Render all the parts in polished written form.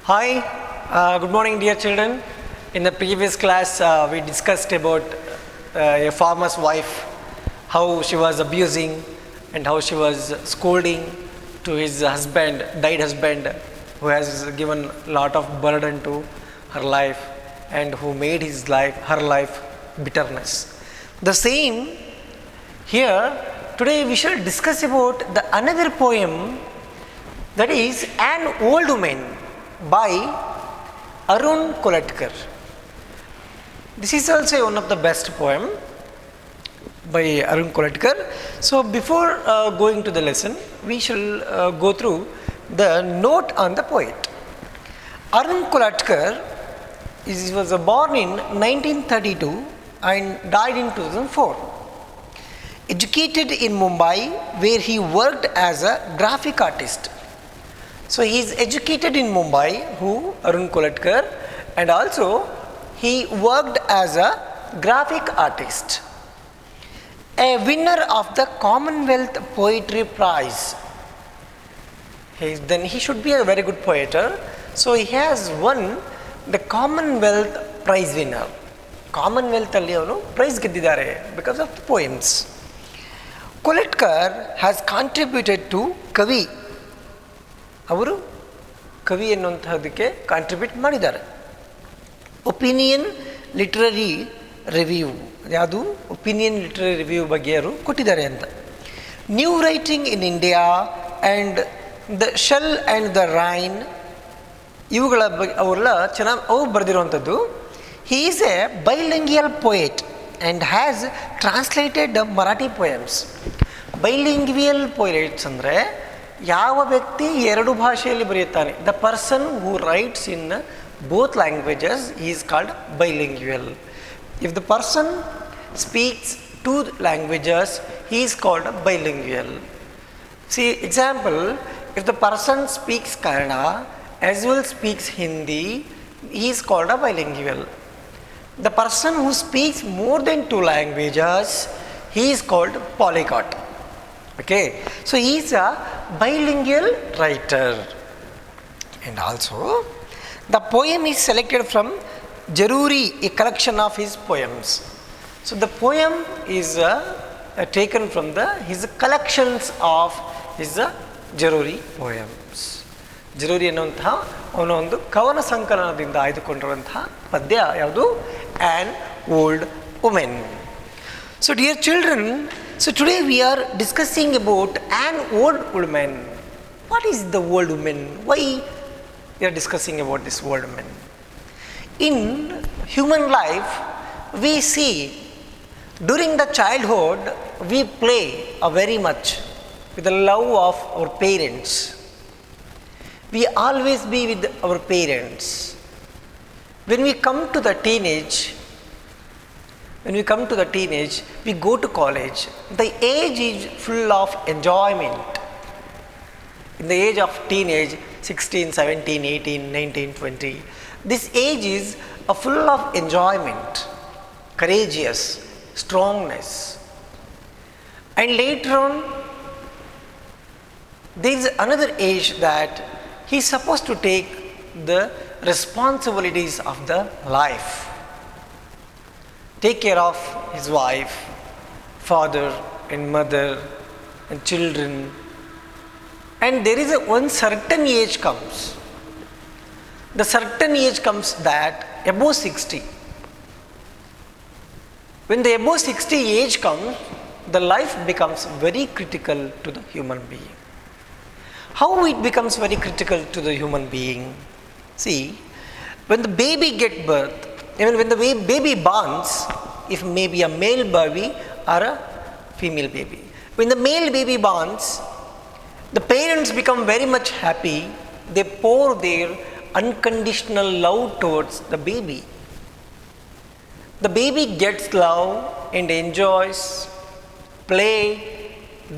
Hi, good morning dear children. In the previous class we discussed about a farmer's wife, how she was abusing and how she was scolding to his husband, died husband, who has given a lot of burden to her life and who made her life bitterness. The same here, today we shall discuss about another poem, that is An Old Woman by Arun Kolatkar. This is also one of the best poem by Arun Kolatkar. So before going to the lesson, we shall go through the note on the poet. Arun Kolatkar was born in 1932 and died in 2004. Educated in Mumbai, where he worked as a graphic artist. So he is educated in Mumbai, Arun Kolatkar, and also he worked as a graphic artist. A winner of the Commonwealth Poetry Prize. Then he should be a very good poet. So he has won the Commonwealth Prize winner. Commonwealth prize ಗೆದ್ದಿದ್ದಾರೆ because of the poems. Kolatkar has contributed to Kavi. ಅವರು ಕವಿ ಎನ್ನುವಂತಹದಕ್ಕೆ contribute ಮಾಡಿದ್ದಾರೆ. Opinion literary review, ಯಾವುದು opinion literary review ಬಗ್ಗೆ ಅವರು ಕೊಟ್ಟಿದ್ದಾರೆ ಅಂತ. New writing in India and the shell and the rain, ಇವುಗಳ ಬಗ್ಗೆ ಅವರೆಲ್ಲ ಚೆನ್ನಾಗಿ ಅವ್ರು ಬರೆದಿರುವಂಥದ್ದು. He is a bilingual poet and has translated Marathi poems. Bilingual poets ಅಂದರೆ ಯಾವ ವ್ಯಕ್ತಿ ಎರಡು ಭಾಷೆಯಲ್ಲಿ ಬರೆಯುತ್ತಾನೆ, the person who writes in both languages is called bilingual. If the person speaks two languages he is called bilingual. See example, if the person speaks Kannada as well speaks Hindi, he is called a bilingual. The person who speaks more than two languages, he is called polyglot. Okay, so he is a bilingual writer. And also the poem is selected from Jaruri, a collection of his poems. So the poem is taken from his collections of his Jaruri poems. Jaruri ಎನ್ನುವಂತಹ ಅವನ ಒಂದು ಕವನ ಸಂಕಲನದಿಂದ ಆಯ್ದುಕೊಂಡಿರುವಂತಹ ಪದ್ಯ ಯಾವುದು, An Old Woman. So dear children, so today we are discussing about an old woman. What is the old woman? Why we are discussing about this old woman? In human life, we see during the childhood we play very much with the love of our parents. We always be with our parents. When we come to the teenage, we go to college. The age is full of enjoyment. In the age of teenage, 16, 17, 18, 19, 20, this age is full of enjoyment, courageous, strongness. And later on, there is another age that he is supposed to take the responsibilities of the life. Take care of his wife, father and mother and children. And there is one certain age comes. The certain age comes that above 60. When the above 60 age comes, the life becomes very critical to the human being. How it becomes very critical to the human being? See, when the baby gets birth, even when the baby borns, if maybe a male baby or a female baby, when the male baby borns, the parents become very much happy. They pour their unconditional love towards the baby. The baby gets love and enjoys, play,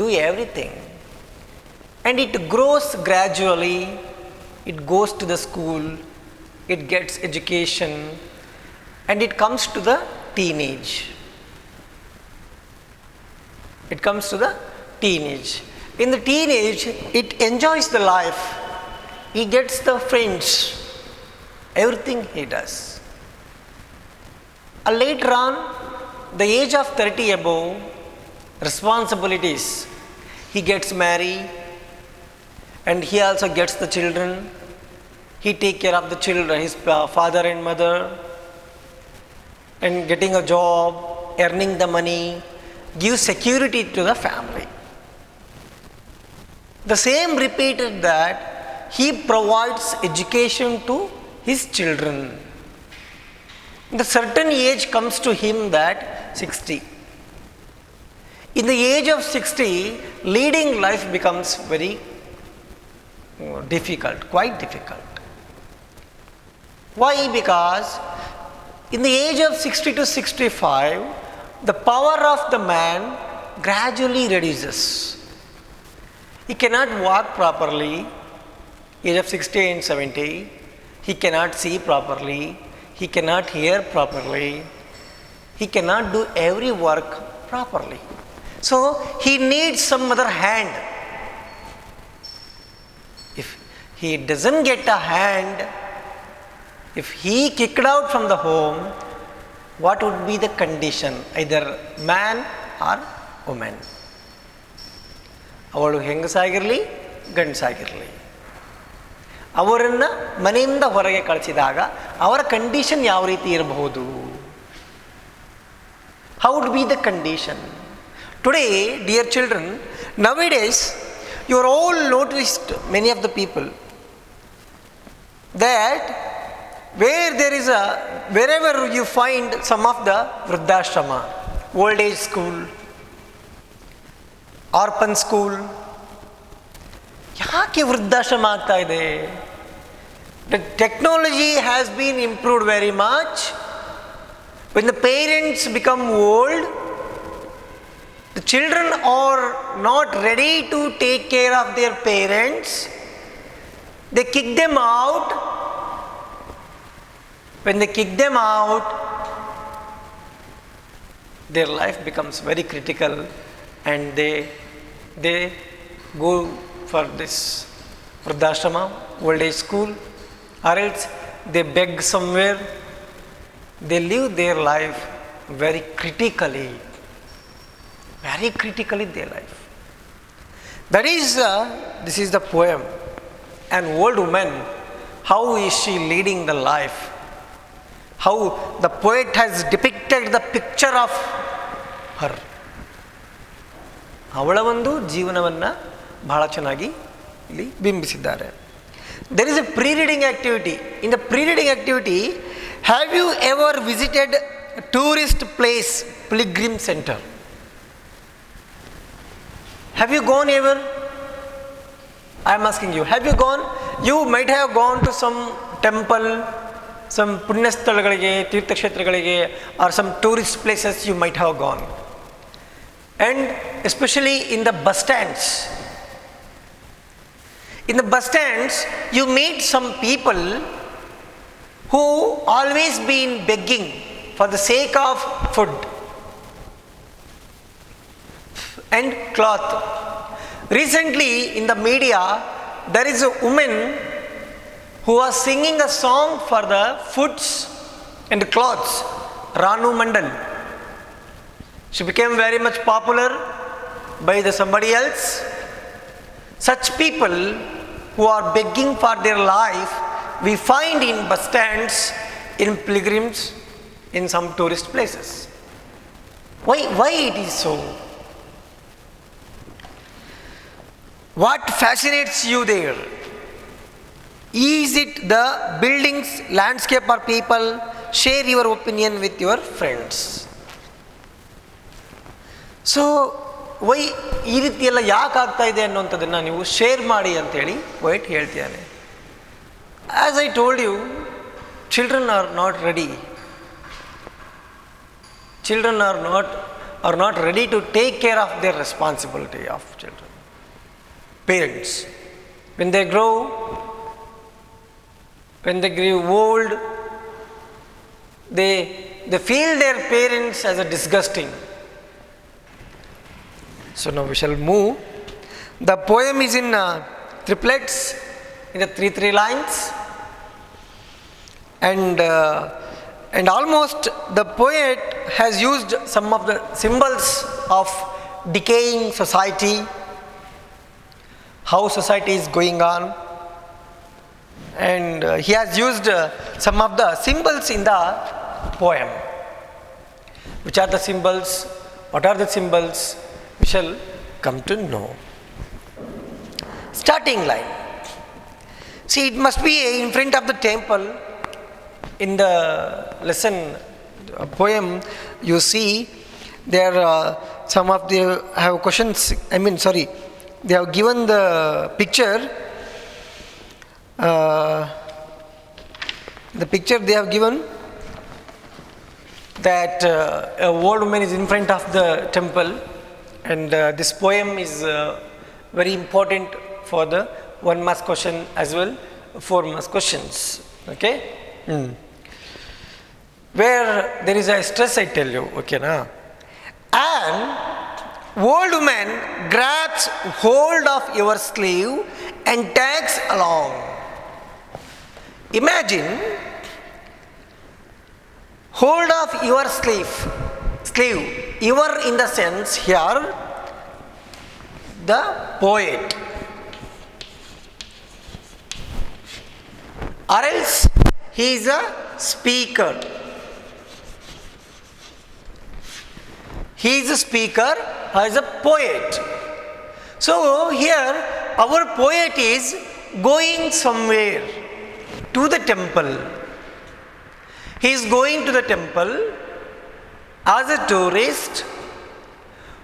do everything. And it grows gradually. It goes to the school, it gets education, and it comes to the teenage. In the teenage, it enjoys the life. He gets the friends, Everything he does. Later on, the age of 30 above, responsibilities. He gets married and he also gets the children. He take care of the children, his father and mother, and getting a job, earning the money, give security to the family. The same repeated that he provides education to his children. The certain age comes to him that 60. In the age of 60, leading life becomes very difficult, quite difficult. Why? Because in the age of 60 to 65, the power of the man gradually reduces. He cannot walk properly, age of 60 and 70, he cannot see properly, he cannot hear properly, he cannot do every work properly. So he needs some other hand. If he doesn't get a hand, if he kicked out from the home, what would be the condition? Either man or woman. ಅವಳು ಹೆಂಗಸಾಗಿರಲಿ ಗಂಡಸಾಗಿರಲಿ, ಅವರನ್ನು ಮನೆಯಿಂದ ಹೊರಗೆ ಕಳಿಸಿದಾಗ ಅವರ condition ಯಾವ ರೀತಿ ಇರಬಹುದು? How would be the condition? Today, dear children, nowadays, you are all noticed, many of the people, that wherever you find some of the Vruddashrama, old age school, orphan school, ಯಾಕೆ ವೃದ್ಧಾಶ್ರಮ ಆಗ್ತಾ ಇದೆ? The technology has been improved very much. When the parents become old, the children are not ready to take care of their parents. They kick them out. When they kick them out, their life becomes very critical and they go for this Vruddashrama, old age school, or else they beg somewhere. They live their life very critically their life. That is, this is the poem. An old woman, how is she leading the life? How the poet has depicted the picture of her. ಅವಳ ಒಂದು ಜೀವನವನ್ನು ಬಹಳ ಚೆನ್ನಾಗಿ ಇಲ್ಲಿ ಬಿಂಬಿಸಿದ್ದಾರೆ. There is a pre-reading activity. In the pre-reading activity, have you ever visited a tourist place, pilgrim center? Have you gone ever? I am asking you, have you gone? You might have gone to some temple, some ಪುಣ್ಯಸ್ಥಳಗಳಿಗೆ, ತೀರ್ಥಕ್ಷೇತ್ರಗಳಿಗೆ, or some tourist places you might have gone. And especially in the bus stands. In the bus stands, you meet some people who always been begging for the sake of food and cloth. Recently in the media, there is a woman who was singing a song for the foods and clothes, Ranu Mandal. She became very much popular by somebody else. Such people who are begging for their life, we find in bus stands, in pilgrims, in some tourist places. Why it is so? What fascinates you there? Is it the buildings, landscape, or people? Share your opinion with your friends. So ಈ ರೀತಿ ಎಲ್ಲ ಯಾಕೆ ಆಗ್ತಾ ಇದೆ ಅನ್ನೋಂಥದ್ದನ್ನು ನೀವು share ಮಾಡಿ ಅಂತೇಳಿ wait ಹೇಳ್ತಿದ್ದಾನೆ. As I told you, children are not ready. Children are not ready to take care of their responsibility of children. Parents, when they grow old, they feel their parents as a disgusting. So now we shall move. The poem is in triplets, in the three lines. and almost the poet has used some of the symbols of decaying society, how society is going on, and he has used some of the symbols in the poem. Which are the symbols? What are the symbols? We shall come to know. Starting line. See, it must be in front of the temple. In the lesson poem, you see there some of the have questions. They have given the picture. The picture they have given that a old woman is in front of the temple, and this poem is very important for the 1 marks question as well 4 marks questions. Okay. Where there is a stress, I tell you, okay na? An old woman grabs hold of your sleeve and tags along. Imagine, hold of your sleeve, your in the sense here, the poet, or else he is a speaker. He is a speaker or is a poet. So here our poet is going somewhere to the temple. He is going to the temple as a tourist.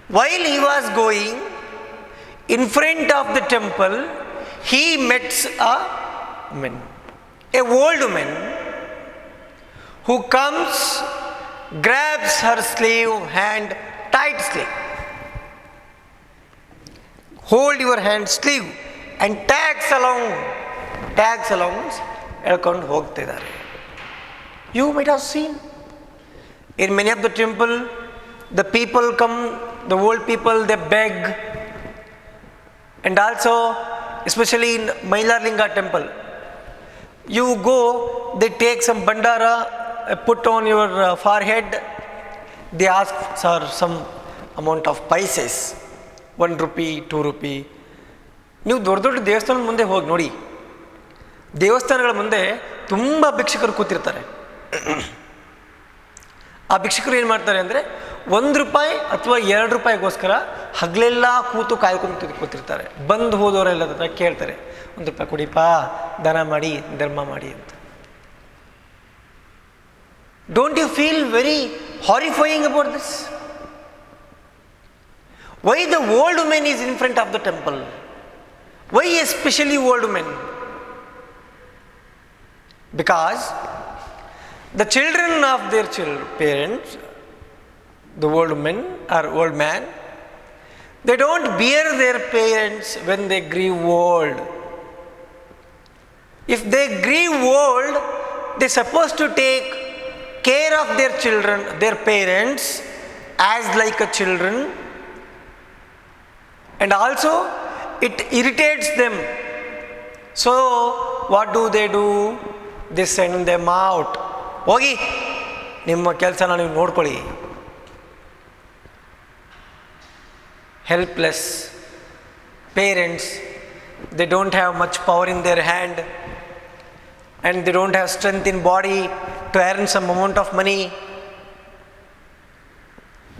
While he was going, in front of the temple, he meets a woman, a old woman, who comes, grabs her sleeve hand tightly. Hold your hand sleeve and tags along ಎಳ್ಕೊಂಡು ಹೋಗ್ತಿದ್ದಾರೆ. You might have seen in many of the temple, the people come, the old people, they beg, and also especially in Mailarlinga temple, you go, they take some bandara, put on your forehead, they ask for some amount of paisas, 1 rupee, 2 rupee. ನೀವು ದೊಡ್ಡ ದೊಡ್ಡ ದೇವಸ್ಥಾನದ ಮುಂದೆ ಹೋಗಿ ನೋಡಿ, ದೇವಸ್ಥಾನಗಳ ಮುಂದೆ ತುಂಬ ಭಿಕ್ಷುಕರು ಕೂತಿರ್ತಾರೆ. ಆ ಭಿಕ್ಷುಕರು ಏನು ಮಾಡ್ತಾರೆ ಅಂದರೆ 1 ರೂಪಾಯಿ ಅಥವಾ 2 ರೂಪಾಯಿಗೋಸ್ಕರ ಹಗಲೆಲ್ಲ ಕೂತು ಕಾಯ್ಕೊಂಡು ಕೂತಿರ್ತಾರೆ. ಬಂದು ಹೋದವರೆಲ್ಲ ಕೇಳ್ತಾರೆ, 1 ರೂಪಾಯಿ ಕೊಡಿಪಾ, ದಾನ ಮಾಡಿ, ಧರ್ಮ ಮಾಡಿ ಅಂತ. Don't you feel very horrifying about this? Why the old woman is in front of the temple? Why especially old women? Because the children of their parents, the old woman or old man, they don't bear their parents when they grew old. If they grew old, they're supposed to take care of their children, their parents, as like a children, and also it irritates them. So what do? They send them out. ಹೋಗಿ ನಿಮ್ಮ ಕೆಲಸನ ನೀವು ನೋಡ್ಕೊಳ್ಳಿ. Helpless parents, they don't have much power in their hand, and they don't have strength in body to earn some amount of money.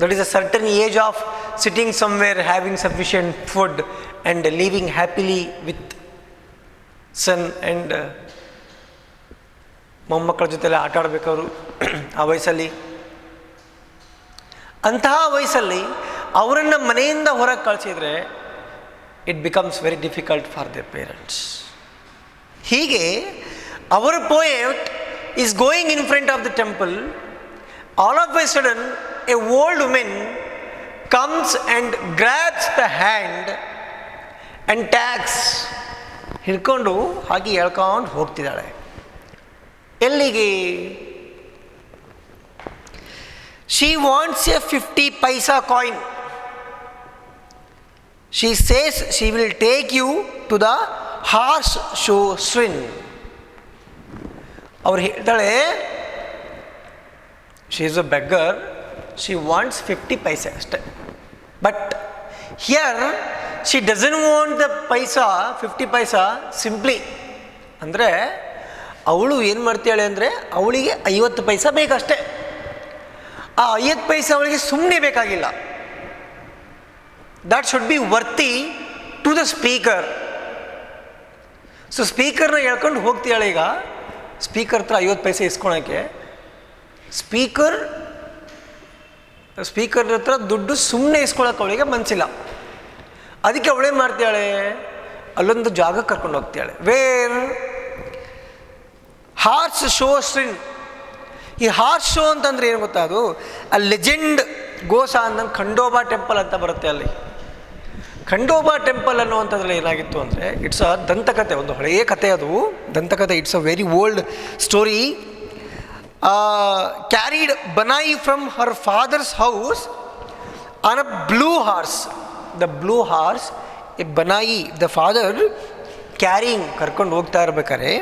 There is a certain age of sitting somewhere having sufficient food and living happily with son and ಮೊಮ್ಮಕ್ಕಳ ಜೊತೆಲೆ ಆಟ ಆಡಬೇಕವರು ಆ ವಯಸ್ಸಲ್ಲಿ. ಅಂತಹ ವಯಸ್ಸಲ್ಲಿ ಅವರನ್ನು ಮನೆಯಿಂದ ಹೊರಗೆ ಕಳಿಸಿದರೆ it becomes very difficult for their parents. ಹೀಗೆ ಅವರ poet is going in front of the temple. All of A sudden A old women comes and grabs the hand and tags, ಹಿಡ್ಕೊಂಡು ಹಾಗೆ ಎಳ್ಕೊಂಡು ಹೋಗ್ತಿದ್ದಾಳೆ. ಎಲ್ಲಿಗೆ? She wants a 50 paisa coin. She says she will take you to the horseshoe swing. ಅವ್ರು ಹೇಳ್ತಾಳೆ, she is a beggar, she wants 50 ಪೈಸೆ ಅಷ್ಟೇ. But here she doesn't want the paisa 50 paisa simply. ಅಂದರೆ ಅವಳು ಏನು ಮಾಡ್ತಾಳೆ ಅಂದರೆ ಅವಳಿಗೆ 50 ಪೈಸಾ ಬೇಕಷ್ಟೇ. ಆ 50 ಪೈಸಾ ಅವಳಿಗೆ ಸುಮ್ಮನೆ ಬೇಕಾಗಿಲ್ಲ. That should be worthy to the speaker. So ಸ್ಪೀಕರ್ನ ಹೇಳ್ಕೊಂಡು ಹೋಗ್ತಾಳೆ. ಈಗ ಸ್ಪೀಕರ್ ಹತ್ರ 50 ಪೈಸೆ ಇಸ್ಕೊಳಕ್ಕೆ ಸ್ಪೀಕರ್ ಹತ್ರ ದುಡ್ಡು ಸುಮ್ಮನೆ ಇಸ್ಕೊಳಕ್ಕೆ ಅವಳಿಗೆ ಮನಸ್ಸಿಲ್ಲ. ಅದಕ್ಕೆ ಅವಳೇ ಮಾಡ್ತಾಳೆ, ಅಲ್ಲೊಂದು ಜಾಗ ಕರ್ಕೊಂಡು ಹೋಗ್ತಾಳೆ, ವೇರ್ ಹಾರ್ಸ್ ಶೋ ಸ್ಟ್ರಿನ್. ಈ ಹಾರ್ಸ್ ಶೋ ಅಂತಂದ್ರೆ ಏನು ಗೊತ್ತಾ, ಅದು ಆ ಲೆಜೆಂಡ್ ಗೋಸ ಅಂದಂಗೆ ಖಂಡೋಬಾ ಟೆಂಪಲ್ ಅಂತ ಬರುತ್ತೆ. ಅಲ್ಲಿ ಖಂಡೋಬಾ ಟೆಂಪಲ್ ಅನ್ನುವಂಥದ್ರಲ್ಲಿ ಏನಾಗಿತ್ತು ಅಂದರೆ, ಇಟ್ಸ್ ಅ ದಂತಕಥೆ, ಒಂದು ಹಳೆಯ ಕಥೆ ಅದು ದಂತಕಥೆ. It's a very old story. Carried Banai from her father's house on a blue horse. The blue horse, a Banai, the father carrying, ಕರ್ಕೊಂಡು ಹೋಗ್ತಾ ಇರ್ಬೇಕಾರೆ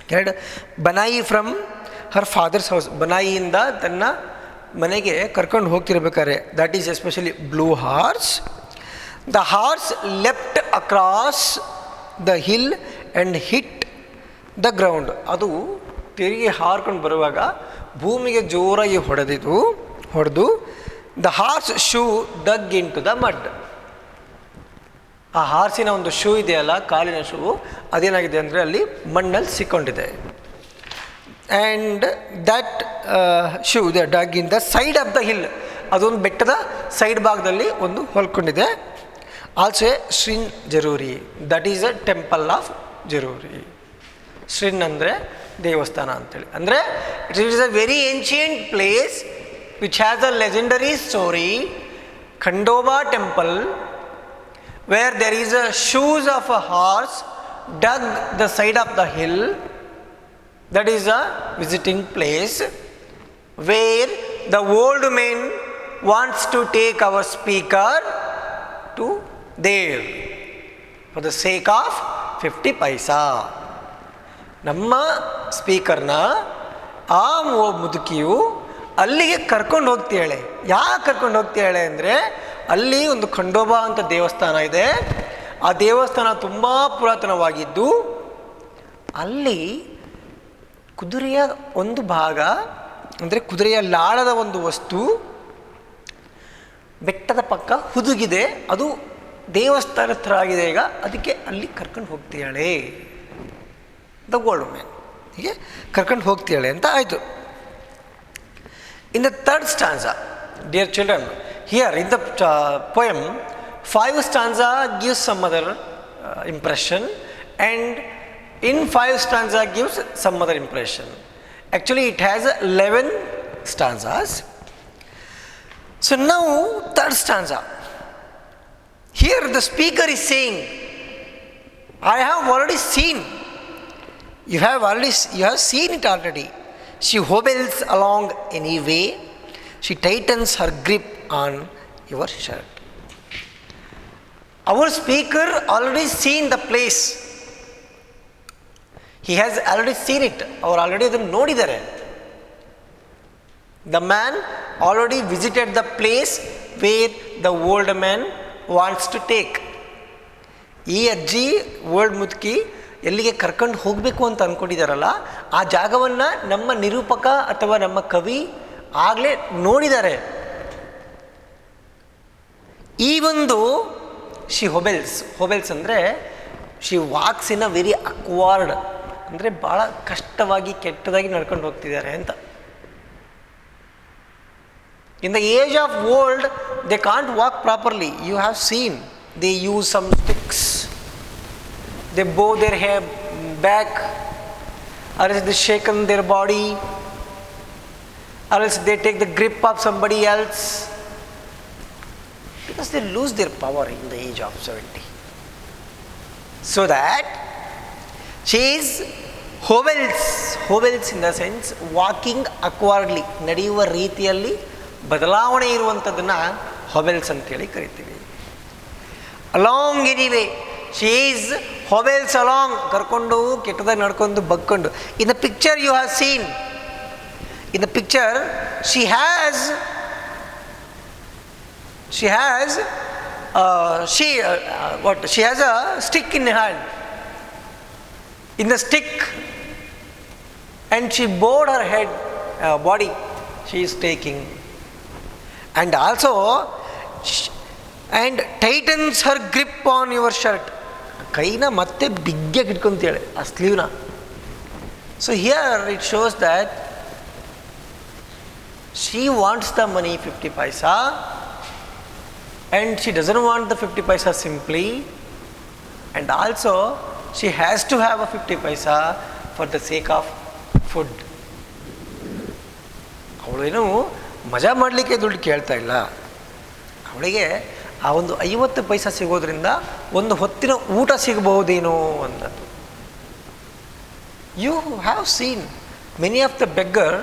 carried Banai from her father's house, ಬನಾಯಿಯಿಂದ ತನ್ನ ಮನೆಗೆ ಕರ್ಕೊಂಡು ಹೋಗ್ತಿರ್ಬೇಕಾರೆ, that is especially blue horse. The horse left across the hill and hit the ground. ಅದು ತಿರುಗಿ ಹಾರ್ಕೊಂಡು ಬರುವಾಗ ಭೂಮಿಗೆ ಜೋರಾಗಿ ಹೊಡೆದು the horse shoe dug in to the mud. ಆ ಹಾರ್ಸಿನ ಒಂದು ಶೂ ಇದೆಯಲ್ಲ, ಕಾಲಿನ ಶೂ, ಅದೇನಾಗಿದೆ ಅಂದರೆ ಅಲ್ಲಿ ಮಣ್ಣಲ್ಲಿ ಸಿಕ್ಕೊಂಡಿದೆ. And that shoe the dug in the side of the hill, ಅದೊಂದು ಬೆಟ್ಟದ ಸೈಡ್ ಭಾಗದಲ್ಲಿ ಒಂದು ಹೊಲ್ಕೊಂಡಿದೆ. Also shrine Jejuri, that is a temple of Jejuri. Shrine ಅಂದರೆ ದೇವಸ್ಥಾನ ಅಂತೇಳಿ. ಅಂದರೆ it is a very ancient place which has a legendary story, Khandoba temple, where there is a shoes of a horse dug the side of the hill. That is a visiting place where the old man wants to take our speaker to there for the sake of 50 paisa. ನಮ್ಮ ಸ್ಪೀಕರ್ನ ಆ ಮುದುಕಿಯು ಅಲ್ಲಿಗೆ ಕರ್ಕೊಂಡು ಹೋಗ್ತಾಳೆ. ಯಾಕೆ ಕರ್ಕೊಂಡು ಹೋಗ್ತಾಳೆ ಅಂದರೆ, ಅಲ್ಲಿ ಒಂದು ಖಂಡೋಬಾ ಅಂತ ದೇವಸ್ಥಾನ ಇದೆ. ಆ ದೇವಸ್ಥಾನ ತುಂಬ ಪುರಾತನವಾಗಿದ್ದು, ಅಲ್ಲಿ ಕುದುರೆಯ ಒಂದು ಭಾಗ, ಅಂದರೆ ಕುದುರೆಯ ಲಾಳದ ಒಂದು ವಸ್ತು ಬೆಟ್ಟದ ಪಕ್ಕ ಹುದುಗಿದೆ. ಅದು ದೇವಸ್ಥಾನ ಹತ್ರ ಆಗಿದೆ. ಈಗ ಅದಕ್ಕೆ ಅಲ್ಲಿ ಕರ್ಕೊಂಡು ಹೋಗ್ತಾಳೆ, ದ ಓಲ್ಡ್ ಮ್ಯಾನ್ ಹೀಗೆ ಕರ್ಕೊಂಡು ಹೋಗ್ತಾಳೆ ಅಂತ ಆಯಿತು. In the third ಸ್ಟಾನ್ಸಾ, dear children, here in the poem 5 stanza gives some other impression, and in 5 stanza gives some other impression. Actually it has 11 stanzas. So now third stanza, here the speaker is saying, I have already seen, you have seen it already. She hobbles along anyway, she tightens her grip on your shirt. Our speaker already seen the place. He has already seen it. ಅವರು already ಅದನ್ನು ನೋಡಿದ್ದಾರೆ. The man already visited the place where the old man wants to take. ಈ ಅಜ್ಜಿ old ಮುದುಕಿ ಎಲ್ಲಿಗೆ ಕರ್ಕೊಂಡು ಹೋಗಬೇಕು ಅಂತ ಅಂದ್ಕೊಂಡಿದ್ದಾರಲ್ಲ, ಆ ಜಾಗವನ್ನು ನಮ್ಮ ನಿರೂಪಕ ಅಥವಾ ನಮ್ಮ ಕವಿ ಆಗಲೇ ನೋಡಿದ್ದಾರೆ. ಈ ಒಂದು ಶಿ ಹೊಬೆಲ್ಸ್ ಅಂದರೆ she walks in a very awkward, ಅಂದರೆ ಭಾಳ ಕಷ್ಟವಾಗಿ ಕೆಟ್ಟದಾಗಿ ನಡ್ಕೊಂಡು ಹೋಗ್ತಿದ್ದಾರೆ ಅಂತ. In the age of old they can't walk properly. You have seen they use some sticks, they bow their hair back, or else they shaken their body, or else they take the grip of somebody else, because they lose their power in the age of 70. So that she is hovels in the sense walking awkwardly, ನಡೆಯುವ ರೀತಿಯಲ್ಲಿ ಬದಲಾವಣೆ ಇರುವಂಥದ್ದನ್ನು ಹೊವೆಲ್ಸ್ ಅಂತೇಳಿ ಕರಿತೀವಿ. Along anyway, she is hobbles along, ಕರ್ಕೊಂಡು ಕೆಟ್ಟದಾಗ ನಡ್ಕೊಂಡು ಬಗ್ಕೊಂಡು. In the picture you have seen, in the picture she has she has a stick in her hand. In the stick, and she bowed her head, body she is taking, and also and tightens her grip on your shirt. ಕೈನ ಮತ್ತೆ ಬಿಗ್ಗೆಗೆ ಇಟ್ಕೊಂತೇಳೆ ಆ ಸ್ಲೀವ್ನ. So here it shows that she wants the money 50 paisa, and she doesn't want the 50 paisa simply, and also she has to have a 50 paisa for the sake of food. ಅವಳೇನು ಮಜಾ ಮಾಡಲಿಕ್ಕೆ ದುಡ್ಡು ಕೇಳ್ತಾ ಇಲ್ಲ, ಅವಳಿಗೆ ಆ ಒಂದು 50 ಪೈಸಾ ಸಿಗೋದ್ರಿಂದ ಒಂದು ಹೊತ್ತಿನ ಊಟ ಸಿಗಬಹುದೇನೋ ಅನ್ನೋದು. You have seen many of the beggar,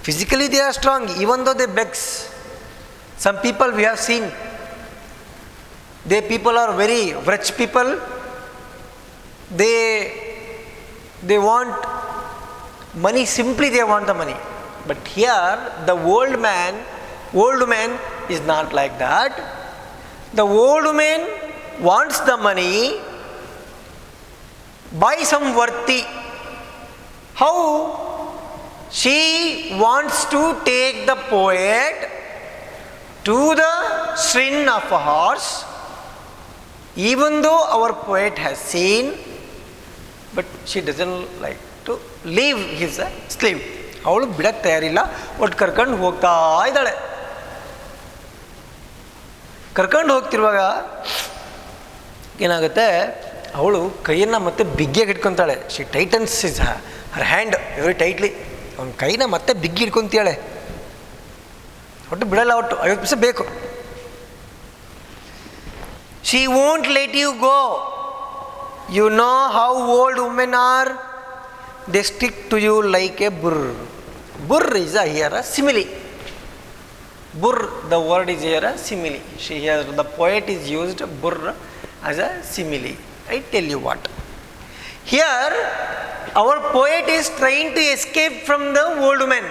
physically they are strong even though they begs. Some people we have seen, they people are very rich people, they want money, simply they want the money. But here the old man is not like that. The old woman wants the money by some worthy. How? She wants to take the poet to the shrine of a horse, even though our poet has seen, but she doesn't like to leave his slave. ಅವಳು ಬಿಡಕ್ಕೆ ತಯಾರಿಲ್ಲ, ಒಟ್ಟು ಕರ್ಕೊಂಡು ಹೋಗ್ತಾ ಇದ್ದಾಳೆ. ಕರ್ಕೊಂಡು ಹೋಗ್ತಿರುವಾಗ ಏನಾಗುತ್ತೆ, ಅವಳು ಕೈಯನ್ನು ಮತ್ತೆ ಬಿಗ್ಗೆಗೆ ಇಟ್ಕೊತಾಳೆ. She tightens is her hand very tightly. ಅವನ ಕೈನ ಮತ್ತೆ ಬಿಗ್ಗಿ ಇಟ್ಕೊಂತಾಳೆ, ಒಟ್ಟು ಬಿಡಲ್ಲ, ಒಟ್ಟು 50 ಪೈಸೆ ಬೇಕು. She won't let you go. You know how old women are, they stick to you like a burr. Burr is here a simile. Burr, the word is here a simile. The poet is used burr as a simile. I tell you what. Here, our poet is trying to escape from the old woman,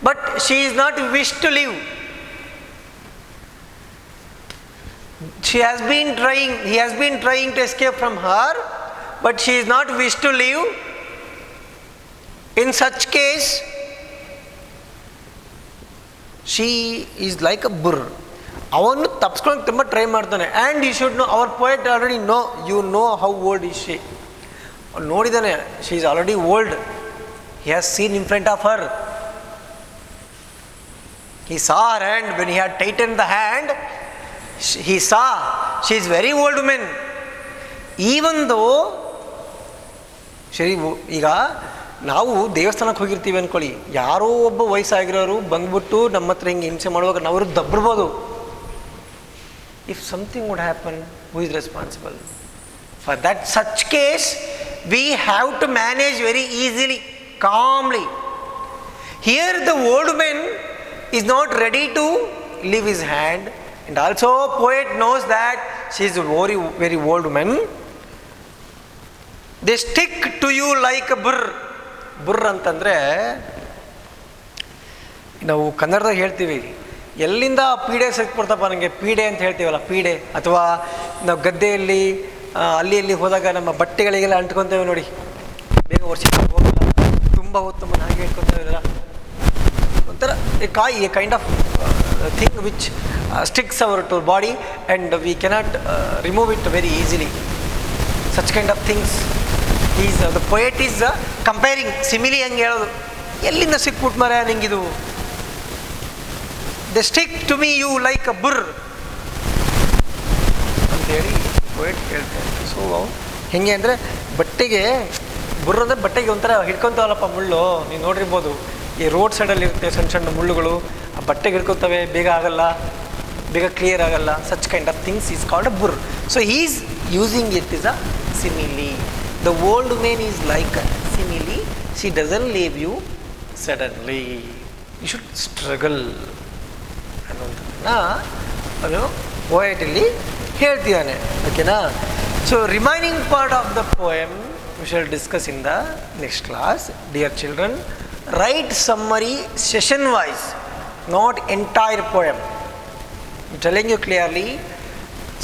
but she is not wished to live. He has been trying to escape from her, but she is not wished to live. In such case, she is like a burr. ಅವನು ತಪ್ಪಿಸ್ಕೊಳ್ಳೋಕೆ ತುಂಬ try ಮಾಡ್ತಾನೆ. And you should know, our poet already know, you know how old is she. ಅವ್ನು ನೋಡಿದ್ದಾನೆ, she is already old. He has seen in front of her. He saw her hand. When he had tightened the hand, he saw she is very old woman. Even though ಸರಿ, ಈಗ ನಾವು ದೇವಸ್ಥಾನಕ್ಕೆ ಹೋಗಿರ್ತೀವಿ ಅಂದ್ಕೊಳ್ಳಿ, ಯಾರೋ ಒಬ್ಬ ವಯಸ್ಸಾಗಿರೋರು ಬಂದ್ಬಿಟ್ಟು ನಮ್ಮ ಹತ್ರ ಹಿಂಗೆ ಹಿಂಸೆ ಮಾಡುವಾಗ ನಾವು ಅವ್ರಿಗೆ ದಬ್ಬಿಡ್ಬೋದು. If something would happen, who is responsible for that? Such case we have to manage very easily, calmly. Here the old men is not ready to leave his hand, and also poet knows that she is a very very old woman. They stick to you like a burr. burr ಅಂತಂದರೆ ನಾವು ಕನ್ನಡದಾಗ ಹೇಳ್ತೀವಿ, ಎಲ್ಲಿಂದ ಪೀಡೆ ಸಿಕ್ಬಿಡ್ತಪ್ಪ ನನಗೆ, ಪೀಡೆ ಅಂತ ಹೇಳ್ತೀವಲ್ಲ, ಪೀಡೆ. ಅಥವಾ ನಾವು ಗದ್ದೆಯಲ್ಲಿ ಅಲ್ಲಿ ಅಲ್ಲಿ ಹೋದಾಗ ನಮ್ಮ ಬಟ್ಟೆಗಳಿಗೆಲ್ಲ ಅಂಟ್ಕೊತೇವೆ ನೋಡಿ, ಬೇಗ ವರ್ಷಕ್ಕೆ ಹೋಗಲ್ಲ, ತುಂಬ ಹೊತ್ತು ಮನೆ ಹಾಗೆ ಇಟ್ಕೊತೇವೆ. ಒಂಥರ A kind of thing which sticks our to body and we cannot remove it very easily. Such kind of things is the poet is comparing, simile ಹಂಗೆ ಹೇಳೋದು. ಎಲ್ಲಿಂದ ಸಿಕ್ಬಿಟ್ಟು ಮರ ನಿಂಗಿದು, they stick to me you like a burr ಅಂತೇಳಿ poet ಹೇಳ್ತಾರೆ. So ಹೆಂಗೆ ಅಂದರೆ, ಬಟ್ಟೆಗೆ ಬುರ್ರ ಅಂದರೆ ಬಟ್ಟೆಗೆ ಒಂಥರ ಹಿಡ್ಕೊತಾವಲ್ಲಪ್ಪ ಮುಳ್ಳು, ನೀವು ನೋಡಿರ್ಬೋದು, ಈ ರೋಡ್ ಸೈಡಲ್ಲಿ ಇರುತ್ತೆ ಸಣ್ಣ ಸಣ್ಣ ಮುಳ್ಳುಗಳು, ಆ ಬಟ್ಟೆಗೆ ಹಿಡ್ಕೊತವೆ, ಬೇಗ ಆಗಲ್ಲ, ಬೇಗ ಕ್ಲಿಯರ್ ಆಗಲ್ಲ. Such kind of things is called a burr. So he is using it is a simile. The old women is like a simile. She doesn't leave you suddenly, you should struggle ಅನ್ನುವಂಥದ್ದನ್ನು ಅದು poetically ಹೇಳ್ತಿದ್ದಾನೆ. ಓಕೆನಾ? So remaining part of the poem we shall discuss in the next class. Dear children, write summary session wise, not entire poem. I'm telling you clearly.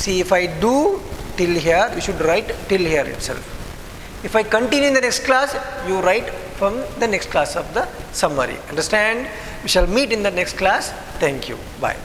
See, if I do till here, you should write till here itself. If I continue in the next class, you write from the next class of the summary. Understand? We shall meet in the next class. Thank you. Bye.